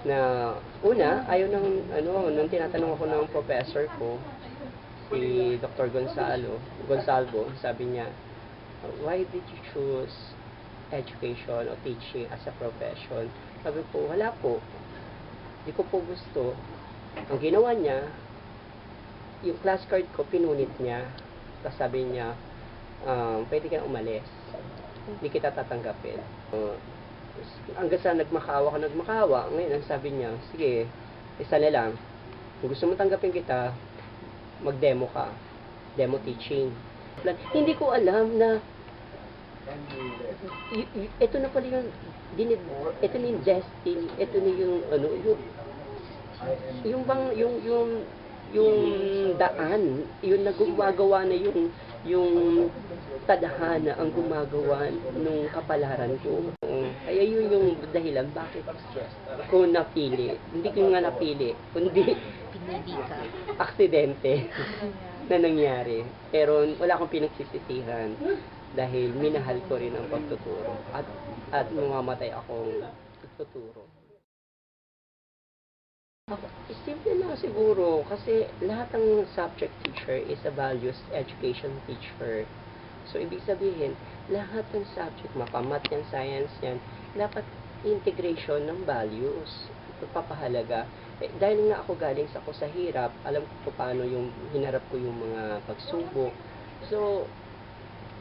Na una, ayaw ng nung tinatanong ako ng professor ko, si Dr. Gonzalvo, sabi niya, why did you choose education o teaching as a profession? Sabi ko, wala po. Hindi ko po gusto. Ang ginawa niya, yung class card ko, pinunit niya. Tapos sabi niya, pwede ka umalis. Hindi kita tatanggapin. Hanggang sa nagmakawa. Ngayon, ang sabi niya, sige, isa na lang. Kung gusto mo tanggapin kita, mag-demo ka. Demo teaching. Hindi ko alam na ito na pala yung ito na yung destiny, ito na yung yung bang yung daan, yung nagumagawa na yung tadhana ang gumagawa nung kapalaran ko. Kaya yun yung dahilan bakit ko napili. Hindi ko nga napili, kundi Pinili ka. aksidente na nangyari. Pero wala akong pinagsisisihan dahil minahal ko rin ang pagtuturo at mamamatay akong pagtuturo. Simple lang siguro kasi lahat ng subject teacher is a values education teacher. So, ibig sabihin, lahat ng subject, mapamat yan, science yan, dapat integration ng values. Ito papahalaga. Dahil nga ako galing sa hirap, alam ko paano yung hinarap ko yung mga pagsubok. So,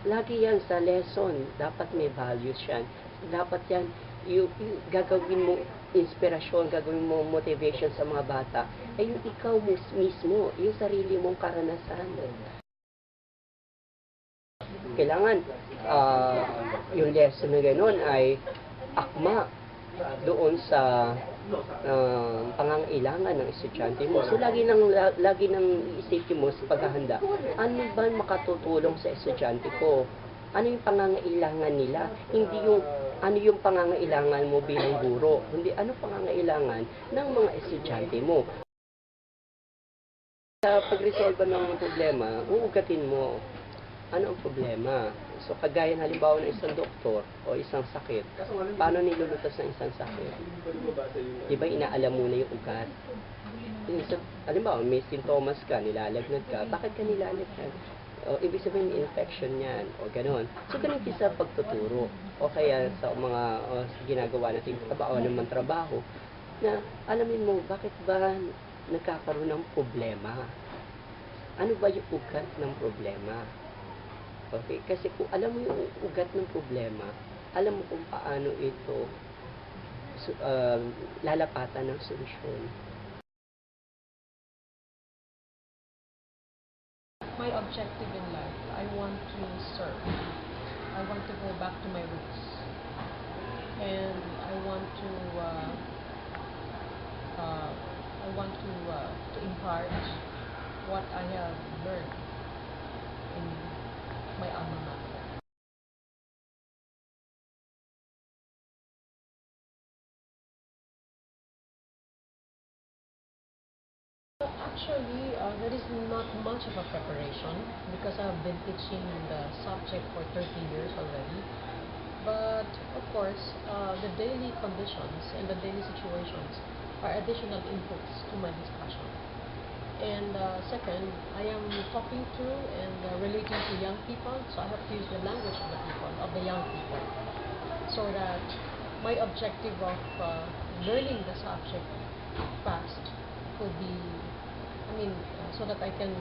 lagi yan sa lesson, dapat may values yan. Dapat yan, yung gagawin mo inspirasyon, gagawin mo motivation sa mga bata, ay yung ikaw mismo, yung sarili mong karanasan. Kailangan yung lesson na gano'n ay akma doon sa pangangailangan ng estudyante mo. So, lagi nang isipin mo sa paghahanda, ano ba makatutulong sa estudyante ko? Ano yung pangangailangan nila? Hindi yung ano yung pangangailangan mo bilang guro, hindi ano pangangailangan ng mga estudyante mo. Sa pag-resolve ng problema, uugatin mo ano ang problema. So, kagaya halimbawa ng isang doktor o isang sakit, paano nilulutas ng isang sakit? Di ba inaalam muna yung ugat? Halimbawa, may sintomas ka, nilalagnat ka, bakit ka nilalagnat? O, ibig sabihin may infection yan, o gano'n. So, ganun din sa pagtuturo, o kaya sa mga ginagawa natin trabaho, na alamin mo, bakit ba nagkakaroon ng problema? Ano ba yung ugat ng problema? Okay, kasi kung alam mo yung ugat ng problema, alam mo kung paano ito lalapatan ng solusyon. My objective in life, I want to serve. I want to go back to my roots. And I want to impart what I have learned in my alma mater. Actually, there is not much of a preparation because I've been teaching the subject for 30 years already. But of course, the daily conditions and the daily situations are additional inputs to my discussion. And second, I am talking to and relating to young people, so I have to use the language of the people, of the young people, so that my objective of learning the subject fast could be, so that I can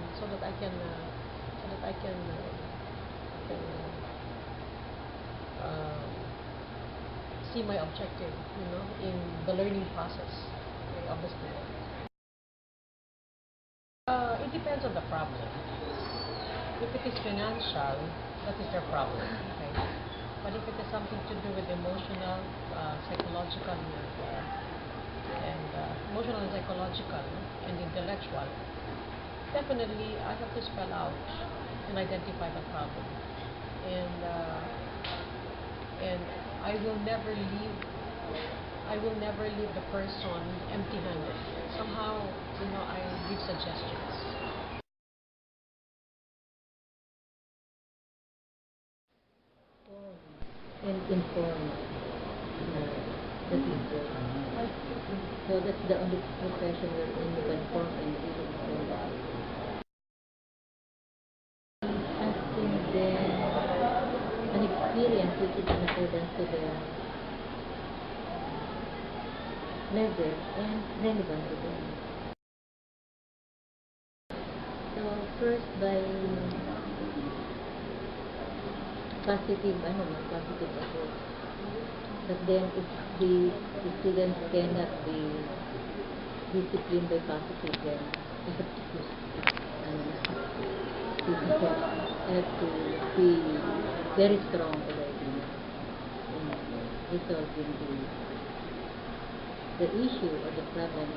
see my objective, in the learning process of the student. It depends on the problem. If it is financial, that is their problem. Okay? But if it is something to do with emotional, psychological, and intellectual, definitely I have to spell out and identify the problem. And I will never leave the person empty-handed. Somehow, I give suggestions. And inform the teacher. So that's the only profession wherein you can form and even say asking them an experience which is in accordance to their level and relevant to them. So first by positive approach. But then if the students cannot be disciplined by positive, then you have to use physical, have to be very strong already in resolving the issue or the problem